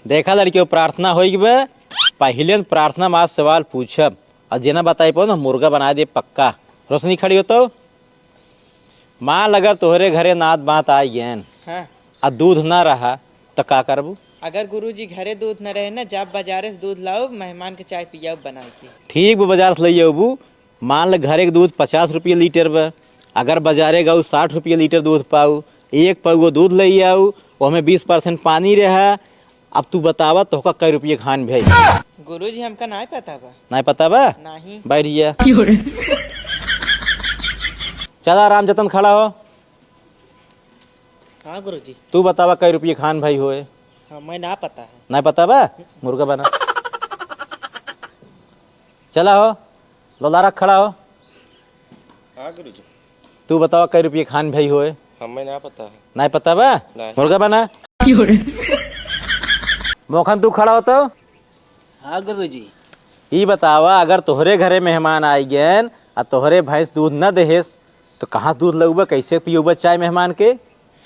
देखा लड़कियों प्रार्थना होगी बे। पहले प्रार्थना में आज सवाल पूछब और जेना बताई पाओ ना मुर्गा बना दे पक्का। रोशनी खड़ी हो तो माल अगर तोहरे घरे नात बात आई गैन हाँ। और दूध ना रहा तो का करबू? अगर गुरुजी घरे दूध न रहे ना, जब बाजारे से दूध लाओ, मेहमान के चाय पियाओ बना के। ठीक बा बाजार से लई अबू। मान ल घरे के दूध 50 रुपये लीटर बा, अगर बाजारे गऊ 60 रुपये लीटर दूध पाऊ, एक पौगो दूध लई आऊ, ओमे 20% पानी रहा। अब तू बतावा तो कई रुपये खान भाई? गुरुजी हमका नहीं पता बा। नहीं पता बा? नहीं। बैठ जा। चल आराम जतन खड़ा हो। हाँ गुरुजी। तू बतावा कई रुपये खान भाई होए? हाँ, मैं ना पता है। नहीं पता बा? मुर्गा बना। चला हो लोला रख खड़ा हो। हाँ गुरुजी। तू बतावा कई रुपये खान भाई होए? हमें ना पता है। नहीं पता बा? नहीं। मुर्गा बना। मोखन तू खड़ा हो तो हाँ गुरुजी। ई बतावा अगर तोहरे घरे मेहमान आई गए और तोहरे भैंस दूध न देहेस तो कहाँ से दूध लगुबा, कैसे पियुबा चाय मेहमान के?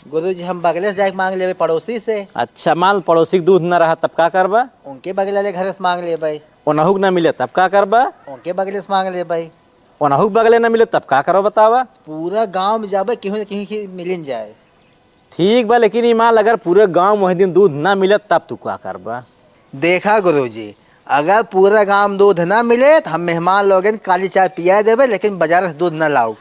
गुरुजी हम बगले से जाके मांग लेबे पड़ोसी से। अच्छा मान पड़ोसी के दूध न रहा तब का करबा? उनके बगले वाले घर से मांग ले भाई। ओनहुक न मिले तब का करबा? उनके बगले से मांग ले भाई। ओनहुक बगले न मिले तब का करो बतावा? पूरा गांव में जाबे कहीं न कहीं की मिलिन जाए। ठीक बा लेकिन ई माल अगर पूरे गांव वही दिन दूध ना मिले तब तू का करबा? देखा गुरुजी, अगर पूरा गांव दूध ना मिले तो हम मेहमान लोग काली चाय पिया देवे, लेकिन बाजार से दूध ना लाओ।